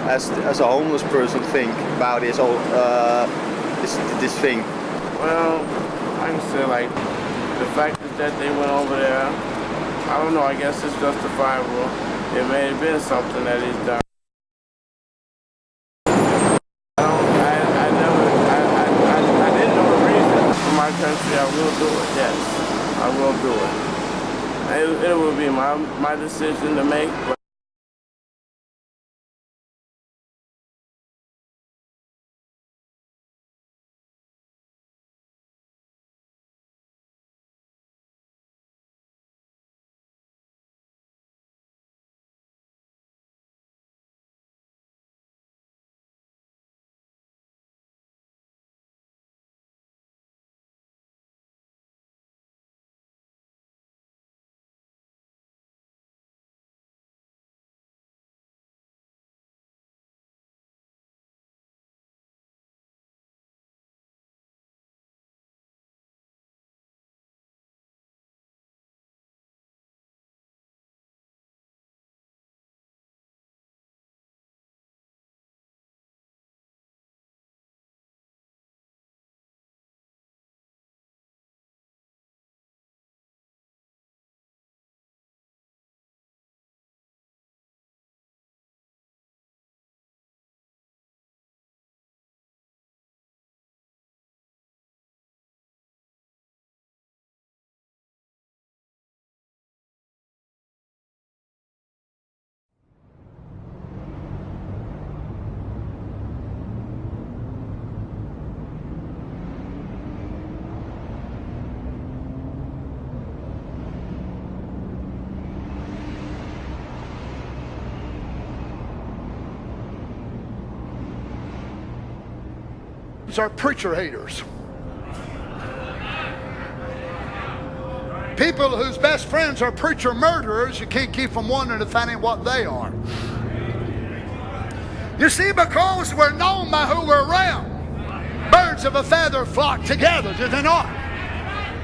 as a homeless person think about this whole this thing? Well, I can say like the fact is that they went over there. I don't know. I guess it's justifiable. It may have been something that he's done. I didn't know the reason for my country. I will do it. Yes, I will do it. It will be my decision to make. Are preacher haters. People whose best friends are preacher murderers, you can't keep from wondering if that ain't what they are. You see, because we're known by who we're around. Birds of a feather flock together, do they not?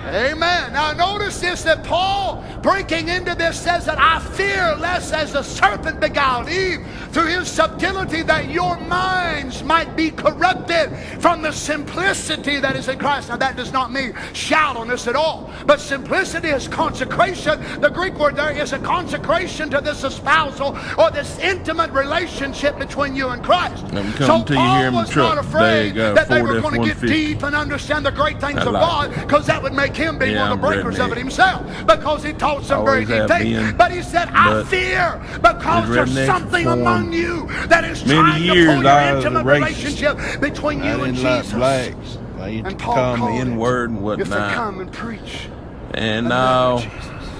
Amen. Now notice this, that Paul, breaking into this, says that I fear lest as the serpent beguiled Eve through his subtlety, that your minds might be corrupted from the simplicity that is in Christ. Now that does not mean shallowness at all, but simplicity is consecration. The Greek word there is a consecration to this espousal or this intimate relationship between you and Christ. So Paul was not afraid that they were going to get deep and understand the great things of God, because that would make him be one of the breakers of it himself, because he taught some very deep things. But he said, I fear because there's something among you that is trying to pull your intimate relationship between you and Jesus. And Paul called the N-word and whatnot. If they come and preach. And now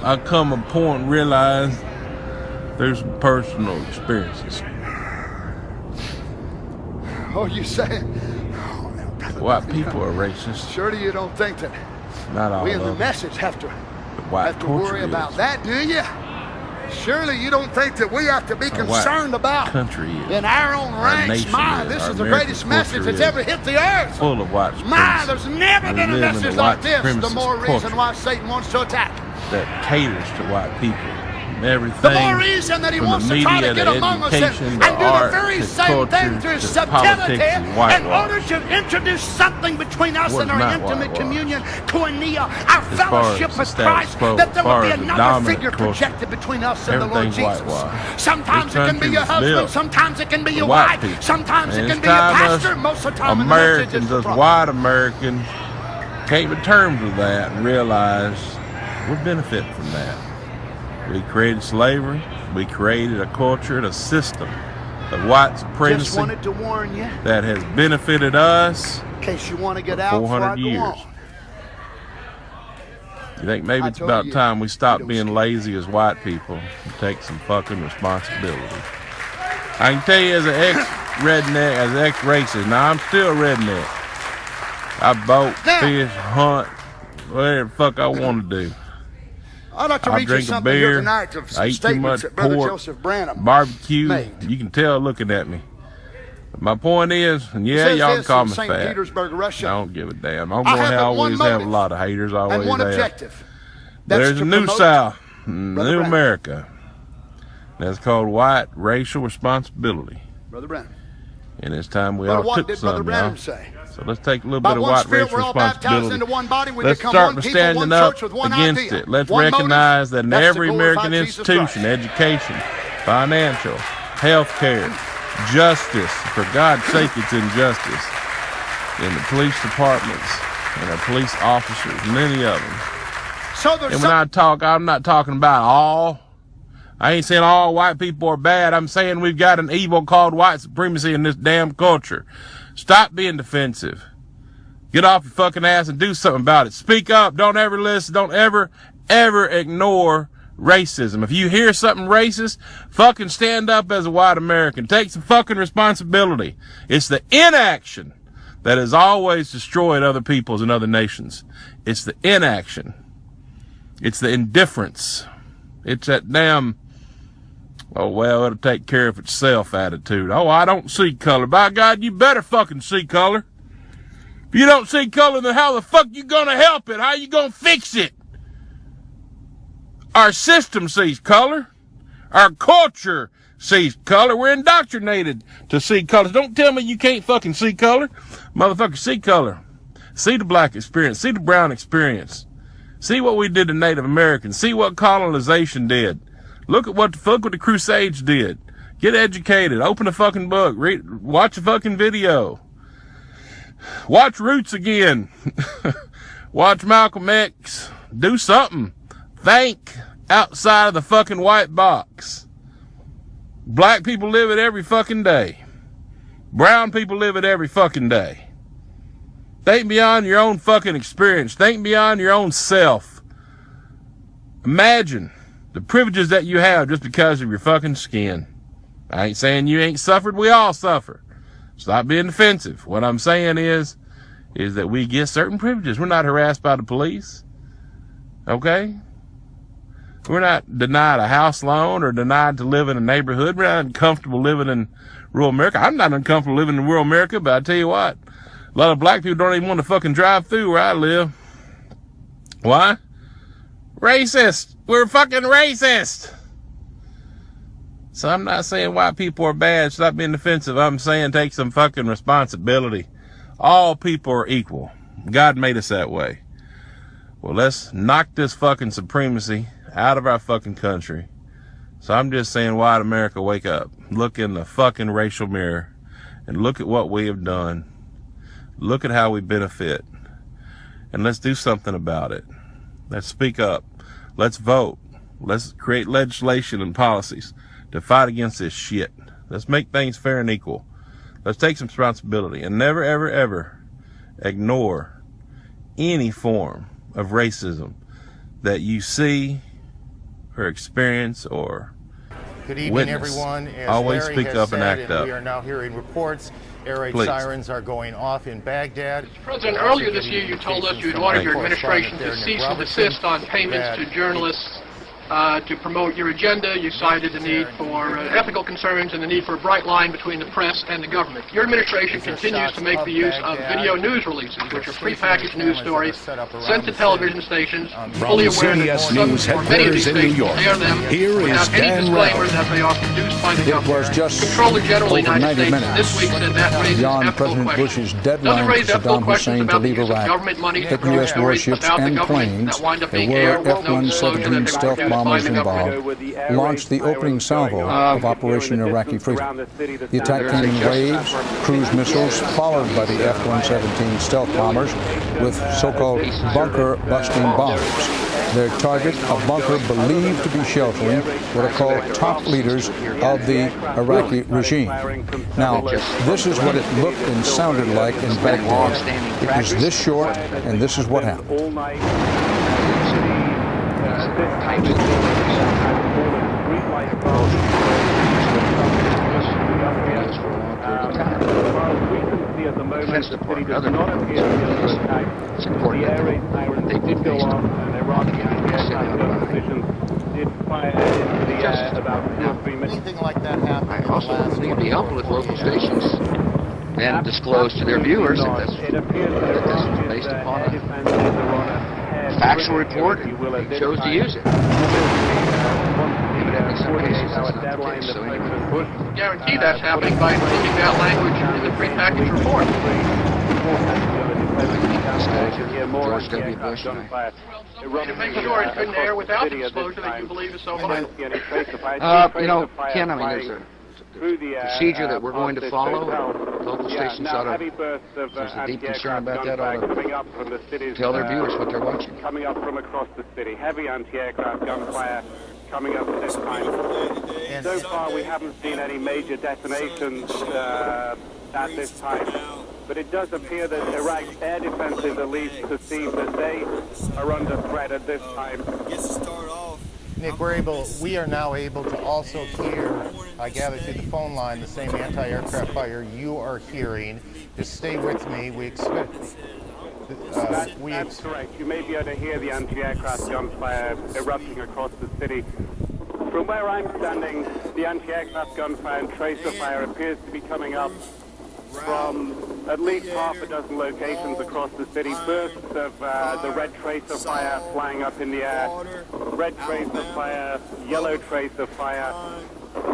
I come a point and realize there's some personal experiences. Oh, you saying? White people are racist. Surely you don't think that not all we in of the them. message have to worry is. about that, do you? Surely you don't think that we have to be concerned about country in our own ranks. My, this is the greatest message that's ever hit the earth. Full of white My, there's never been a message like this. The more reason why Satan wants to attack. That caters to white people. Everything. The more reason that he wants to try to get among us and do the very same thing through subtlety in order to introduce something between us and our intimate communion, koinonia, our fellowship with Christ, that there will be another figure projected between us and the Lord Jesus. Sometimes it can be your husband, sometimes it can be your wife, sometimes it can be your pastor, most of the time Americans, as white Americans, came to terms with that and realized we benefit from that. We created slavery. We created a culture and a system of white supremacy just wanted to warn you, that has benefited us in case you want to get for out 400 years. You think maybe it's about time we stop being lazy as white people and take some fucking responsibility? I can tell you as an ex-redneck, as an ex-racist, now I'm still a redneck. I boat, fish, hunt, whatever the fuck I want to do. I'd like to read you something here tonight of some statements that Brother Joseph Branham barbecue made. You can tell looking at me. But my point is, and yeah, y'all can call me fat. Russia, I don't give a damn. I'm going to always have a lot of haters. I always one have. Objective. There's a new South, new America. That's called white racial responsibility. Brother Branham. And it's time we But all what took did Brother some, Branham y'all. say? So let's take a little By bit of one white Spirit, race we're all baptized responsibility. into one body. We Let's become start one with people, standing one up church with one against idea, it. Let's one recognize motive. that in That's to every glorify American Jesus institution, Christ. education, financial, health care, justice, for God's sake, it's injustice. In the police departments and our police officers, many of them. So there's And when I talk, I'm not talking about all. I ain't saying all white people are bad. I'm saying we've got an evil called white supremacy in this damn culture. Stop being defensive. Get off your fucking ass and do something about it. Speak up. Don't ever listen. Don't ever ignore racism. If you hear something racist, fucking stand up as a white American. Take some fucking responsibility. It's the inaction that has always destroyed other peoples and other nations. It's the inaction. It's the indifference. It's that damn, oh, well, it'll take care of itself attitude. Oh, I don't see color. By God, you better fucking see color. If you don't see color, then how the fuck you gonna help it? How you gonna fix it? Our system sees color. Our culture sees color. We're indoctrinated to see colors. Don't tell me you can't fucking see color. Motherfucker, see color. See the black experience. See the brown experience. See what we did to Native Americans. See what colonization did. Look at what the Crusades did. Get educated. Open a fucking book. Read. Watch a fucking video. Watch Roots again. Watch Malcolm X. Do something. Think outside of the fucking white box. Black people live it every fucking day. Brown people live it every fucking day. Think beyond your own fucking experience. Think beyond your own self. Imagine the privileges that you have just because of your fucking skin. I ain't saying you ain't suffered. We all suffer. Stop being defensive. What I'm saying is that we get certain privileges. We're not harassed by the police. Okay? We're not denied a house loan or denied to live in a neighborhood. We're not uncomfortable living in rural America. I'm not uncomfortable living in rural America, but I tell you what, a lot of black people don't even want to fucking drive through where I live. Why? Racist. We're fucking racist. So I'm not saying white people are bad. Stop being defensive. I'm saying take some fucking responsibility. All people are equal. God made us that way. Well, let's knock this fucking supremacy out of our fucking country. So I'm just saying, white America, wake up. Look in the fucking racial mirror and look at what we have done. Look at how we benefit. And let's do something about it. Let's speak up. Let's vote. Let's create legislation and policies to fight against this shit. Let's make things fair and equal. Let's take some responsibility and never, ever, ever ignore any form of racism that you see or experience or Good evening, witness. everyone. As Always Larry speak has up and said, act up. We are now hearing reports. Air raid Please. sirens are going off in Baghdad. President, earlier this year you told us you had ordered your administration to cease and desist on payments to journalists to promote your agenda. You cited the need for ethical concerns and the need for a bright line between the press and the government. Your administration continues to make the use of video news releases, which are prepackaged news stories sent to television stations, fully aware that some or many of these stations air them without any disclaimer that they are produced by the government. Comptroller General of the United States this week said that raises ethical questions. Does it raise ethical questions about the use of government money to promote stories about the government that wind up being aired with no disclosure that they were produced by the government? Launched the opening salvo of Operation Iraqi Freedom. The attack came in waves, cruise missiles, followed by the F-117 stealth bombers with so-called bunker-busting bombs. Their target, a bunker believed to be sheltering what are called top leaders of the Iraqi regime. Now, this is what it looked and sounded like in Baghdad. It was this short, and this is what happened. Defense Department, other departments, it's important that they be based on Anything like that happened. I also think it'd be helpful if local stations then disclose to their viewers that this is based upon a factual report and they chose to use it. in some cases that's not the case. So anyway. Guarantee that's happening by including that language in the prepackaged report. George W. Bush and To make sure it's in there without the disclosure that you believe is so vital. you know, Ken, I mean, there's a procedure that we're going to follow. Local stations ought to, if there's a deep concern about that, ought to tell their viewers what they're watching. Coming up from across the city, heavy anti-aircraft gunfire coming up at this time. So far, we haven't seen any major detonations at this time. But it does appear that Iraq's air defenses, at least, perceive that they are under threat at this time. Nick, we are now able to also hear, I gather through the phone line, the same anti-aircraft fire you are hearing. Just stay with me. We expect... That's correct. You may be able to hear the anti-aircraft gunfire erupting across the city. From where I'm standing, the anti-aircraft gunfire and tracer fire appears to be coming up from at least half a dozen locations across the city. Bursts of the red tracer fire flying up in the air, red tracer fire, yellow tracer fire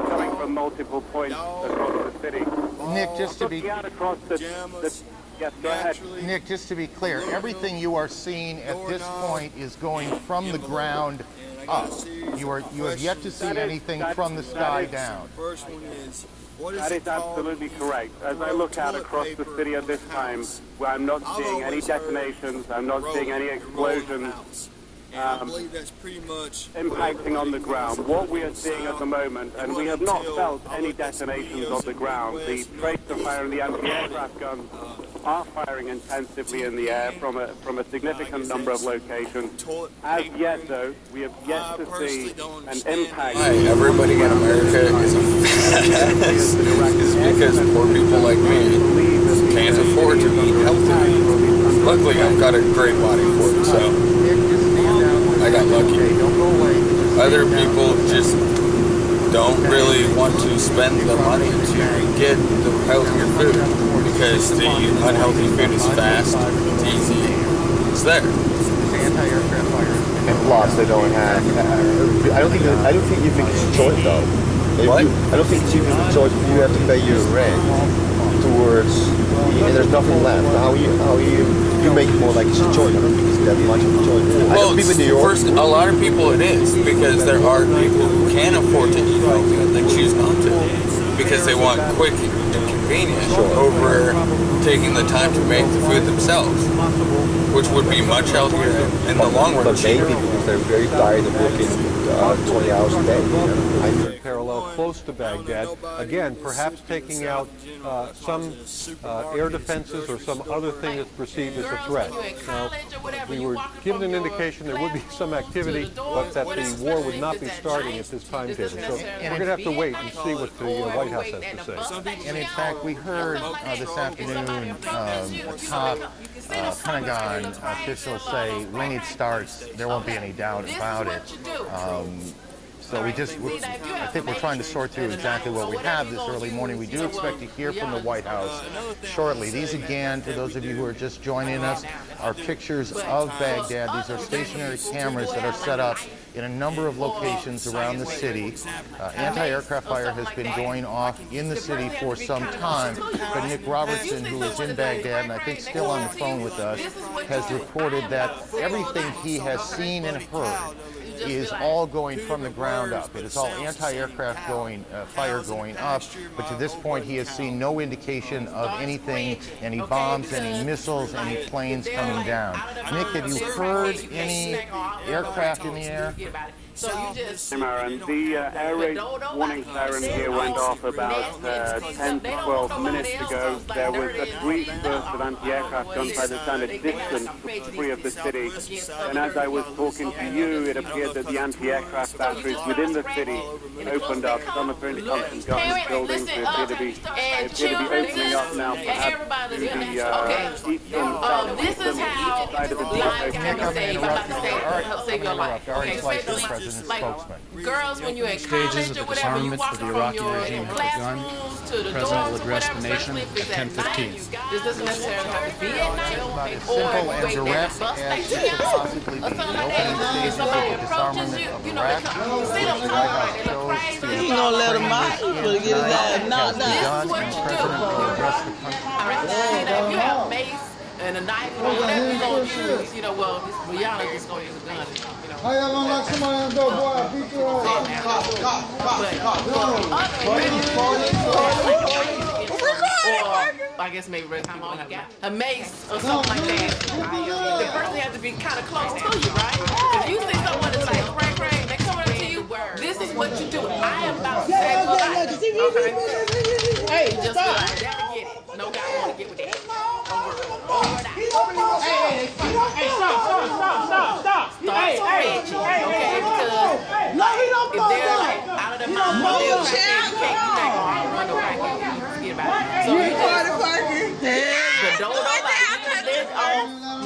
coming from multiple points across the city. Nick, just to be... across yes, go ahead. Nick, just to be clear, everything you are seeing at this point is going from the ground up. You have yet to see anything from the sky down. That is absolutely correct. As I look out across the city at this time, where I'm not seeing any detonations, I'm not seeing any explosions impacting on the ground. What we are seeing at the moment, and we have not felt any detonations on the ground, the tracer fire and the anti-aircraft guns are firing intensively in the air from a significant number of locations. As yet, though, we have yet to see an impact. Hi, everybody in America is a fat ass. It's because poor people like me can't afford to eat healthy. Luckily, I've got a great body for it, so I got lucky. Other people just don't really want to spend the money to get the healthier food because the unhealthy food is fast, it's easy, it's there. And plus, they don't have. I don't think you think it's a choice though. What? I don't think it's even a choice if you have to pay your rent towards, and there's nothing left. How you make it more like it's a choice. I don't think it's that much of a choice. Well, first, a lot of people it is because there are people who can afford to eat healthy and they choose not to because they want quick and convenient over taking the time to make the food themselves, which would be much healthier in the long run. But maybe because they're very tired of working 20 hours a day. Parallel close to Baghdad, again, perhaps taking out some air defenses or some other thing that's perceived as a threat. Now, we were given an indication there would be some activity, but that the war would not be starting at this timetable. So we're going to have to wait and see what the White House has to say. And in fact, we heard this afternoon a top Pentagon official say when it starts, there won't be any doubt about it. So I think we're trying to sort through exactly what we have this early morning. We do expect to hear from the White House shortly. These, again, for those of you who are just joining us, are pictures of Baghdad. These are stationary cameras that are set up in a number of locations around the city. Anti-aircraft fire has been going off in the city for some time, but Nick Robertson, who is in Baghdad and I think still on the phone with us, has reported that everything he has seen and heard is all going from the ground up. It is all anti-aircraft fire going up, but to this point he has seen no indication of anything, any bombs, any missiles, any planes coming down. Nick, have you heard any aircraft in the air? And the air raid warning siren here went off about 10 to 12 minutes ago. There was a brief burst of anti-aircraft gunfire that sounded distant, free of the city. And as I was talking to you, it appeared that the anti-aircraft batteries within the city opened up. Some of the intercom government buildings appear to be opening up now, perhaps to the eastern side of the Nick, I'm going to interrupt you. All right, slice this, President. president's like spokesman. girls when you're in college Stages of or the whatever, you disarmament walk for the from Iraqi your regime have begun. classrooms to the The president will dorms or address whatever, the nation especially if it's at at night. 10:15. This doesn't necessarily have to be at night. About as Or simple if and you wait at direct a bus as station it could possibly be. or The something like opening that. If stages of somebody the approaches you, disarmament of you know, Iraq. you see them The come White right, House they look chose crazy. to He ain't gonna let him out. He's gonna get his ass knocked This is out. what you do. President will address the country. All right, see that if you have mace and a knife or whatever you're gonna use, you know, well, y'all are just gonna use a gun, you know. How y'all gonna let somebody on the door, boy? I beat your or I guess maybe red time on a mace or something like that. The person has to be kind of close to you, right? If you see someone that's like cray cray, they coming up to you. This is what you do. I am about to save your life. Okay. Hey, just be like, that'll get it. No guy wanna get with that. Stop. Start stretching, okay? Because if they're like out of their mind, they'll you can't run no back and you forget about it. So you just, but don't nobody let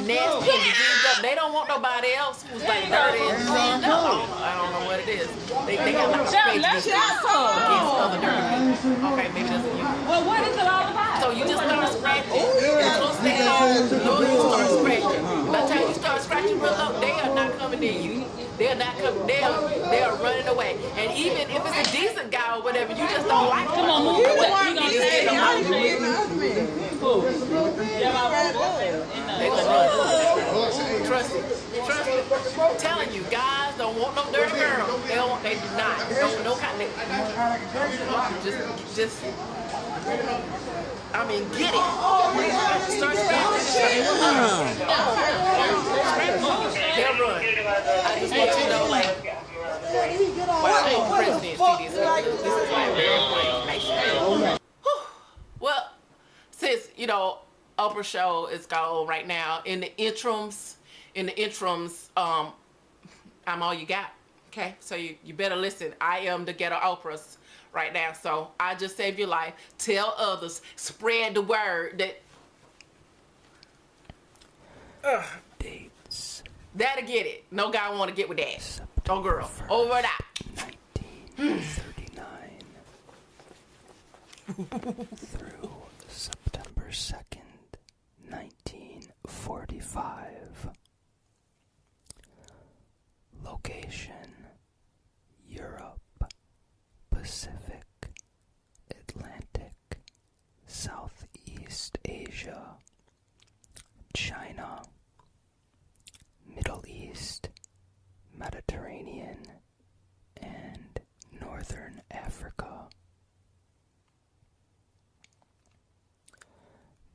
nasty and diseased up. They don't want nobody else who's like dirty and diseased up. I don't know what it is. They got like a prejudice against other dirty people. Okay, maybe that's you. Well, what is it all about? So you just start scratching. As close as they come, you start scratching. By the time you start scratching real low, they are not coming near you. They are not coming. They are running away. And even if it's a decent guy or whatever, you just don't like him. Come on, you just get them out. They gonna run. Trust me. I'm telling you, guys don't want no dirty girl. They do not. No kind of. Just. I mean, get it. Start scratching. They'll run. I just want you to know, like, president see this is like very important information. Well, since Oprah show is going right now, in the interims, I'm all you got. Okay, so you better listen. I am the ghetto Oprahs right now, so I just saved your life. Tell others, spread the word that. Dates. That'll get it. No guy want to get with that. September no girl. 1st, over and out. 1939 through September 2nd, 1945. Location: Europe, Pacific, Atlantic, Southeast Asia, China, Middle East, Mediterranean, and Northern Africa.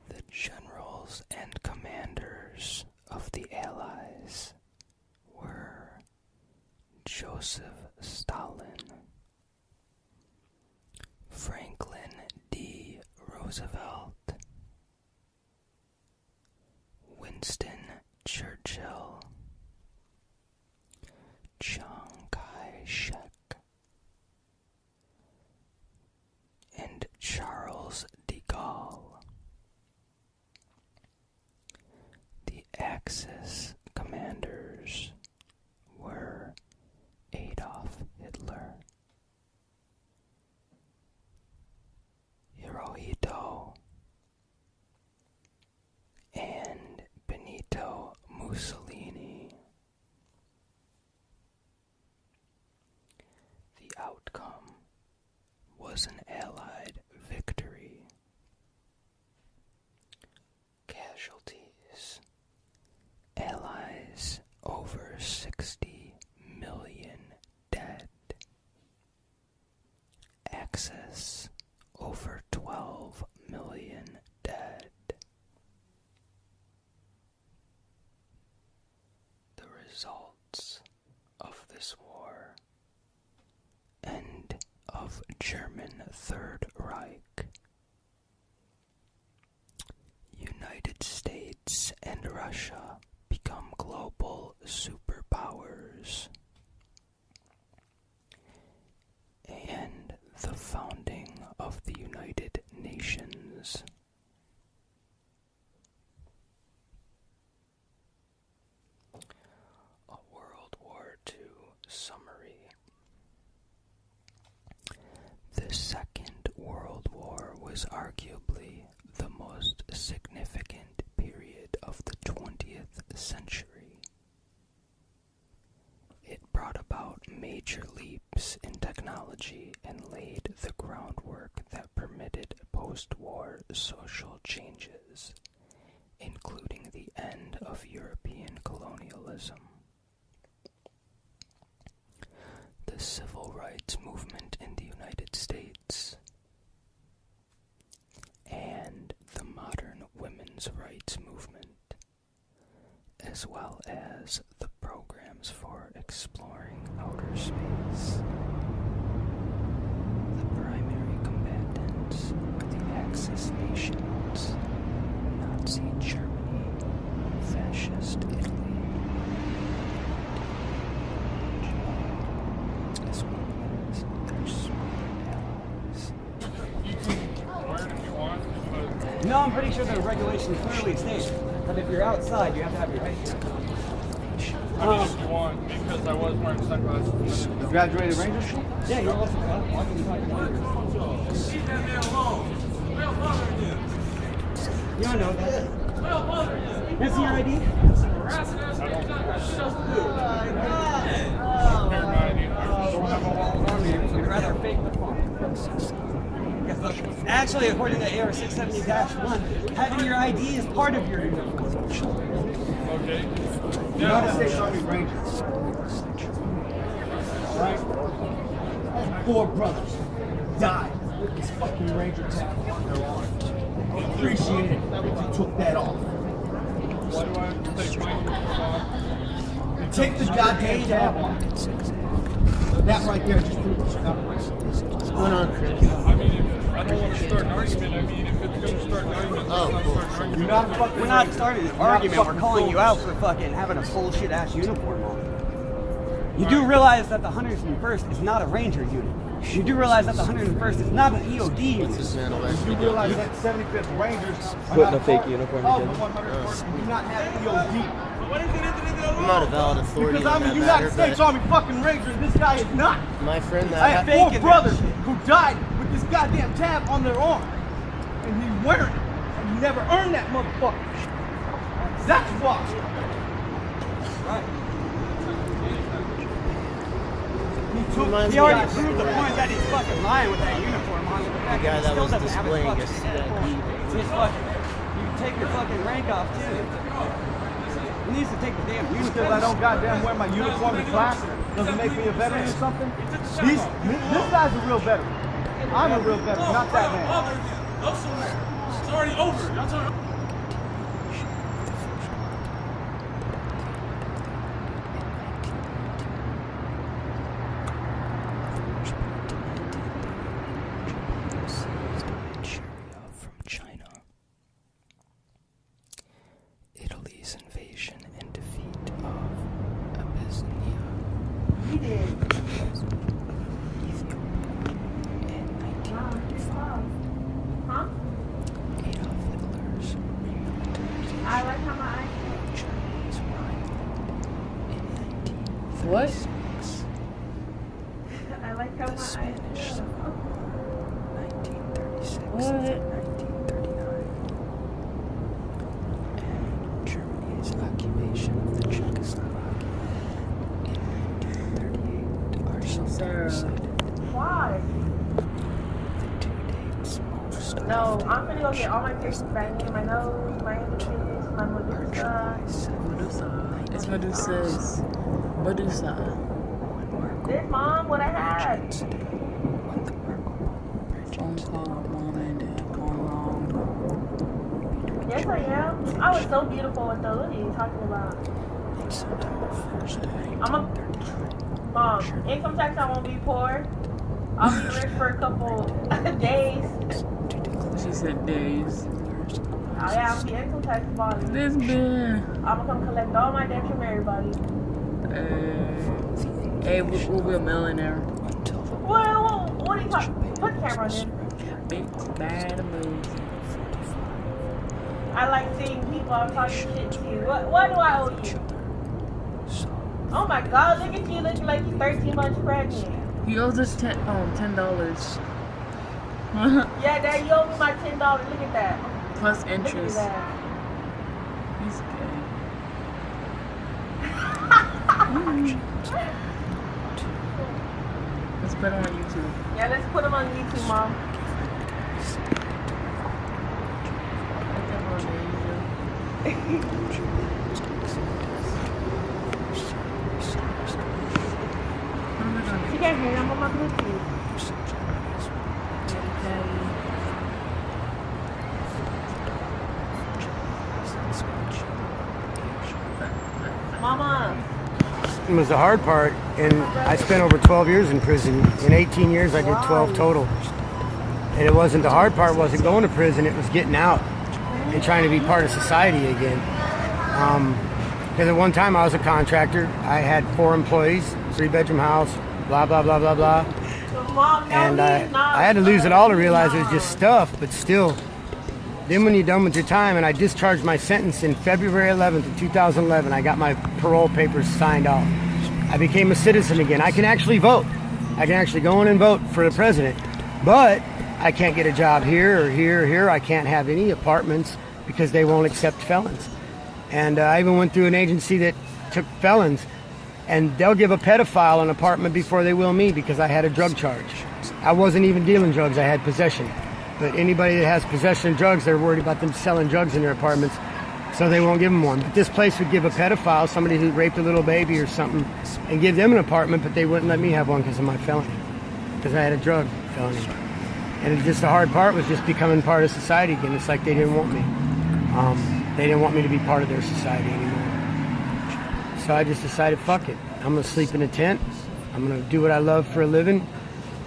The generals and commanders of the Allies were Joseph Stalin, Franklin D. Roosevelt, Winston Churchill, Chiang Kai-shek, and Charles de Gaulle. The Axis commanders were Adolf Hitler, Hirohito, and Benito Mussolini. The outcome was an Allied victory. Casualties: Allies over 60 million dead. Axis over 12 million dead. The results of this war: end of German Third Reich. United States and Russia become global superpowers. And the founding of the United Nations. A World War II summary. was arguably the most significant period of the 20th century. It brought about major leaps in technology and laid the groundwork that permitted post-war social changes, including the end of European colonialism. The civil rights movement in the United States, and the modern women's rights movement, as well as the programs for exploring outer space. The primary combatants were the Axis nations, Nazi Germany, Fascist Italy, as well as their smaller allies. No, I'm pretty sure the regulations clearly state that if you're outside, you have to have your face. I mean, if you want, because I was wearing sunglasses. You graduated Ranger School? Yeah, you're also walking talking Rangers. Leave that man alone. We'll bother you. You don't know that. That's your ID? We'd rather fake the phone. Actually, according to AR 670-1, having your ID is part of your uniform. Okay. United States Army Rangers. Right? 4 brothers died with this fucking Ranger tag on their arms. I would appreciate it if you took that off. Why do I have to take my uniform off? Take the goddamn tab off. That right there just proves it's not What's going on, Chris? I mean, I don't want to start an argument. I mean, if it's going to start an argument, You're not fucking. We're not starting an argument. We're calling you out for fucking having a bullshit ass uniform on. You do realize that the 101st is not a Ranger unit. You do realize that the 101st is not an EOD unit. You do realize that 75th Rangers putting a fake uniform together. together. 101st do not have EOD. I'm not a valid authority Because I'm on a that United matter, States but Army fucking Ranger, and this guy is not. my friend that I have 4 brothers who died with this goddamn tab on their arm, and he's wearing it, and he never earned that motherfucker. That's why. Right. He already proved the point that he's fucking lying with that uniform on. the guy that was displaying a He's fucking. You take your fucking rank off too. He needs to take the damn uniform. Because I don't goddamn wear my uniform in class doesn't make me a veteran or something. This guy's a real veteran. I'm a real veteran, not that man. Go somewhere. It's already over. Y'all talking. From China. Italy's invasion and defeat of Abyssinia. He did. Ethiopia in 1995. Huh? Adolf Hitler's remilitarization. I like how my Germany's Rhineland in 1936. What? I like how the my Spanish Civil War, 1936 What? through 1939. And Germany's occupation of the Czechoslovakia in 1938 are sometimes cited. Why? The 2 dates most No, often I'm gonna go get all my piercings banged in my nose, my inches, my medusa. It's Medusa's. Medusa. This mom, what I had. Phone call, mom and dad going wrong. Yes, I am. I was so beautiful with those. What are you talking about? I'm a mom. Income tax, I won't be poor. I'll be rich for a couple days. She said days. Oh yeah, I'm gonna be income tax body. This bitch. I'm gonna come collect all my debt from everybody. Hey, we'll be a millionaire. Well, what are you talking? Put the camera on there. Big bad moves. I like seeing people I'm talking shit to you. What do I owe you? Oh my god, look at you looking like you're 13 months pregnant. He owes us $10. Yeah, Dad, you owe me my $10. Look at that. Plus interest. Look at that. He's gay. Let's put him on YouTube. Yeah, let's put him on YouTube, Mom. She can't hear. I'm on my Bluetooth. Mama. It was the hard part, and I spent over 12 years in prison. In 18 years, I did 12 total. And it wasn't the hard part, wasn't going to prison, it was getting out and trying to be part of society again. Because at one time I was a contractor. I had 4 employees, 3-bedroom house, blah, blah, blah, blah, blah. And I had to lose it all to realize it was just stuff, but still. Then when you're done with your time, and I discharged my sentence in February 11th of 2011, I got my parole papers signed off. I became a citizen again. I can actually vote. I can actually go in and vote for the president. But I can't get a job here or here or here. I can't have any apartments because they won't accept felons. And I even went through an agency that took felons, and they'll give a pedophile an apartment before they will me because I had a drug charge. I wasn't even dealing drugs, I had possession. But anybody that has possession of drugs, they're worried about them selling drugs in their apartments, so they won't give them one. But this place would give a pedophile, somebody who raped a little baby or something, and give them an apartment, but they wouldn't let me have one because of my felony, because I had a drug felony. And just the hard part was just becoming part of society again. It's like they didn't want me. They didn't want me to be part of their society anymore. So I just decided, fuck it. I'm going to sleep in a tent. I'm going to do what I love for a living,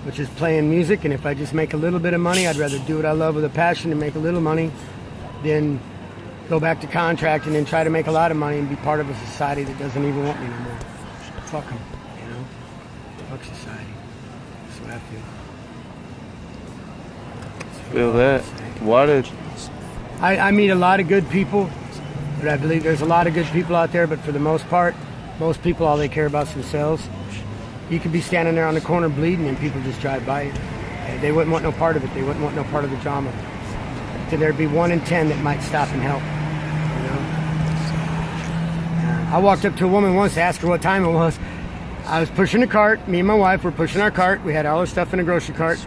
which is playing music. And if I just make a little bit of money, I'd rather do what I love with a passion and make a little money than go back to contracting and try to make a lot of money and be part of a society that doesn't even want me anymore. Fuck them, you know? Fuck society. That's what I feel. Feel that? What is... I meet a lot of good people, but I believe there's a lot of good people out there, but for the most part, most people, all they care about is themselves. You could be standing there on the corner bleeding and people just drive by you. They wouldn't want no part of it. They wouldn't want no part of the drama. So there'd be 1 in 10 that might stop and help. You know? I walked up to a woman once to ask her what time it was. I was pushing a cart. Me and my wife were pushing our cart. We had all our stuff in a grocery cart.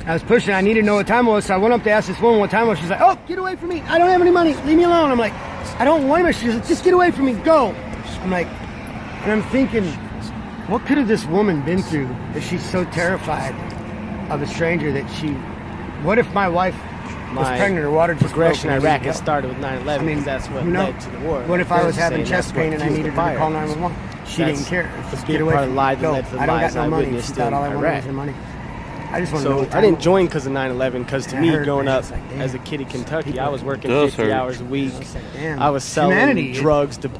I was pushing. I needed to know what time it was, so I went up to ask this woman what time it was. She's like, "Oh, get away from me. I don't have any money. Leave me alone." I'm like, "I don't want any money." She's like, "Just get away from me. Go." I'm like, and I'm thinking, what could have this woman been through that she's so terrified of a stranger that she... What if my wife was pregnant or water just progression broke? in Iraq has started with 9/11 I mean, because that's what you know, led to the war. What if I was having Saying chest that's what pain and I fueled needed the her to call fire. 911? She That's didn't care. a Just big get away part from of me. lies that Go. led to the I don't got lies no I money. She witnessed thought in all I wanted Iraq. was her money. I just want to know So what I time didn't it was. join because of 9/11, because to And me, it hurt, growing man. up It's like, damn. as a kid in Kentucky, I was working Does 50 hurt. hours a week. Damn. I was selling Humanity, drugs to so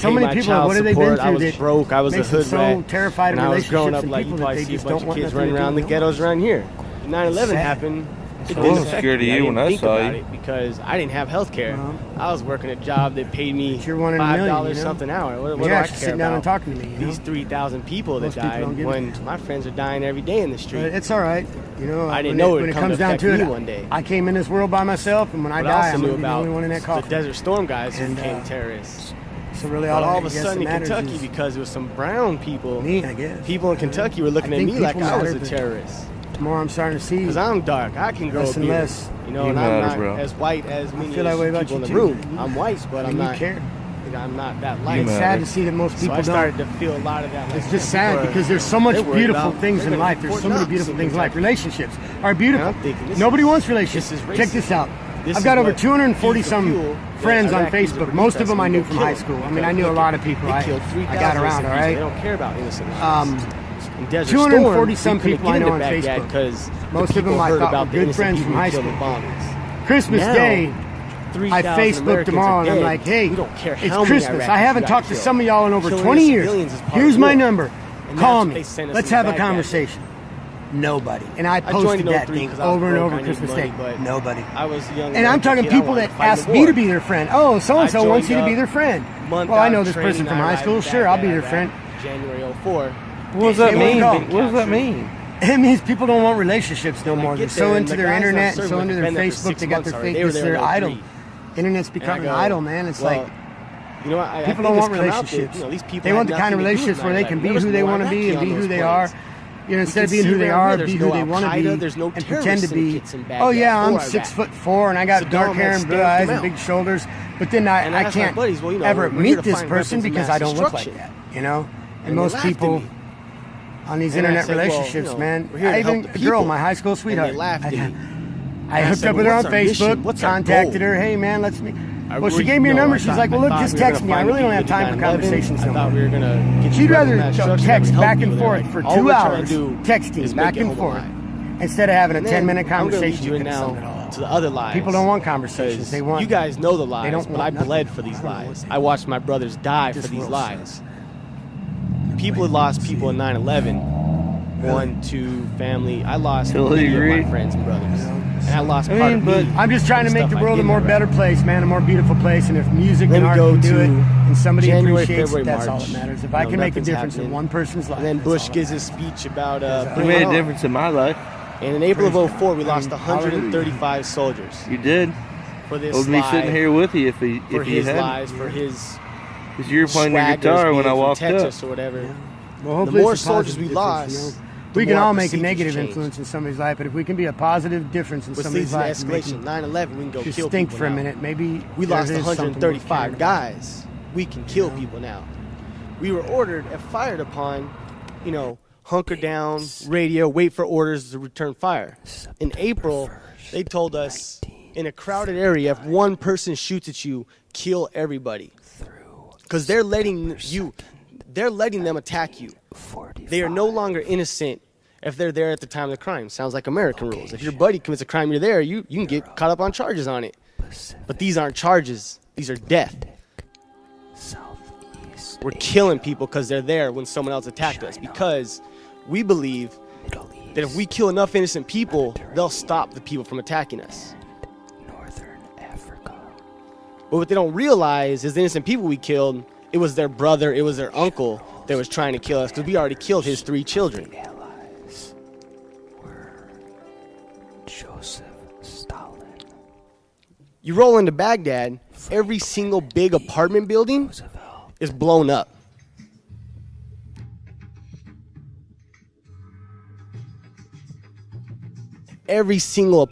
pay many my people, child what have they been support. I through was that broke. I was a makes them hood so rat. terrified of And I was growing up relationships and like you people that probably they see a just bunch don't of want kids nothing running to do around the with. ghettos around here. 9/11 Sad. happened. It I didn't wasn't affect scared of me. you I when didn't I think saw about you. it because I didn't have health care. I was working a job that paid me You're one in a million, $5 you know? something an hour. What do You're I actually care sitting down and about? talking to me, you know? These 3,000 people that Most people died don't give a when fuck. my friends are dying every day in the street. But it's all right. You know, I didn't when know it, it when it come comes to down affect to me it, one day. I came in this world by myself, and when I But die, I I'm also going knew to be the about only one in that the coffin. Desert Storm guys who And, became terrorists. So really, But all of a I guess sudden that in matters Kentucky, is because it was some brown people, me, I guess. people in Kentucky were looking I at think me like people I was matter, a but terrorist. The more I'm starting to see, Because I'm dark. I can grow less a and beard. less. You know, You and I'm matter, not bro. as white as many feel that way about people in the you, room. too. I'm white, but I'm And you not. care. I'm not that light. It's sad to see that most people so I started don't. to feel a lot of that. Like, It's just sad because there's so much they're worried beautiful about- things they're in gonna life. There's deport so many Nazis beautiful in things in life. Kentucky. Relationships are beautiful. And I'm thinking, this Nobody is- wants relationships. this is Check racist. this out. This I've is got over what 240 feeds the some fuel friends that on Iraqis Facebook. are Most of beneath them us I when knew we from kill high them. school. I mean, Because I knew a look, lot of people. They I killed got 3,000 around, all innocent people. They right? don't care about innocent lives. In Desert 240 Storm, some we couldn't people I get know into on Baghdad Facebook. because Most the of them people I heard thought about were the good innocent friends people from high who killed school. the bombers. Christmas Now, Day, 3,000 I Facebooked Americans them all, are and I'm dead. like, hey, We don't care it's how many Christmas. Iraqis I haven't got talked to killed. some of y'all in over Killing 20 innocent years. civilians is part Here's of my war. number. And Call that's what me. they sent us Let's in have a Baghdad. conversation. Nobody. And I joined posted in that 03 thing 'cause I was over and broke, over I needed Christmas money, Day. but Nobody. I was a young And I'm talking kid. I people wanted that to fight in asked the me war. to be their friend. Oh, so-and-so I wants you to joined be up their friend. month Well, I out know this training, person from I high arrived school. in Sure, I'll be Baghdad, their friend. January 04. What does that They won't mean? go. What does that mean? It means people don't want relationships no more. They're so there, into and the their guys on internet, server so into have their been there for Facebook, 6 they got months their already. fake, They were it's there their in idol. 03. Internet's And I becoming go, an idol, man. It's well, like you know, I people think don't it's want come out that, relationships. you know, these people They want had the kind of nothing to do relationships with where they 9/11. can be There was who they no want to be Iraqi and on be who those they planes. are. You know, instead You of can being who see they around are, here, be there's who no they want to Al-Qaeda, be, there's no and terrorist pretend to be. syndicates in Oh Baghdad yeah, I'm or 6'4" and I got Saddam dark had hair and blue stamped eyes them and out. big shoulders. But then I asked my can't buddies, well, you know, ever we're here meet to this find person weapons of because mass I don't look like destruction. that. You know, and And they most laughed at people me. on these And I internet said, well, relationships, you know, man. we're here to I help even the a girl, people. my high school And they sweetheart. laughed at me. I And I hooked said, up with well, her on what's our mission? Facebook, What's our contacted goal? her. Hey man, let's meet. I Well, she really- gave me her no, number. I She's thought- like, well, I look, thought just we were text gonna me. I find really don't the have people time who for did 9/11. conversations I no thought more. we were gonna get She'd you rather mass destruction text and help back and people. They're forth like, for all 2 we're trying hours, to do texting is back make it and home forth, alive. instead of having a And then 10-minute I'm gonna conversation. lead you You in could have now summed it all up. to the other lies. People don't want conversations. They want. You guys know the lies, They don't but I want nothing. bled for these lies. I watched my brothers die for This these world lies. People had lost people in 9/11. One, two, family. I lost Totally many of agree. my friends and brothers. And I lost part of but me. I'm just trying to make the stuff I world a did more in better place, man, a more beautiful place. And if music Then and we art go can do to it, and somebody January, appreciates February, it, that's all March. that matters. If You I know, can make a nothing's difference in happening. one person's life, And then that's Bush all gives that his speech about You Bring made It a On. difference in my life. And in April of Praise 04, we God. lost I mean, 135 soldiers. You did. For this I would be lie, sitting here with you if for you his hadn't. lies, for his. Because you were playing your swaggers guitar when being I from walked Texas up. or whatever. Well, The hopefully more it's a soldiers positive we difference, lost, you know? the We can more all our make a procedures negative changed. influence in somebody's life, but if we can be a positive difference in Which somebody's leads to life, escalation. 9/11, we can go just kill think people for a now. minute. Maybe We there lost is something worth 135 caring about. guys. We can kill people now. We were ordered and fired upon, you know, hunker down, radio, wait for orders to return fire. In April, they told us in a crowded area, if one person shoots at you, kill everybody. Because they're letting them attack you. They are no longer innocent if they're there at the time of the crime. Sounds like American rules. If your buddy commits a crime, you're there, you can get caught up on charges on it. But these aren't charges. These are death. We're killing people because they're there when someone else attacked us. Because we believe that if we kill enough innocent people, they'll stop the people from attacking us. But what they don't realize is the innocent people we killed, it was their brother, it was their uncle that was trying to kill us because we already killed his 3 children. Joseph Stalin. You roll into Baghdad, every single big apartment building is blown up. Every single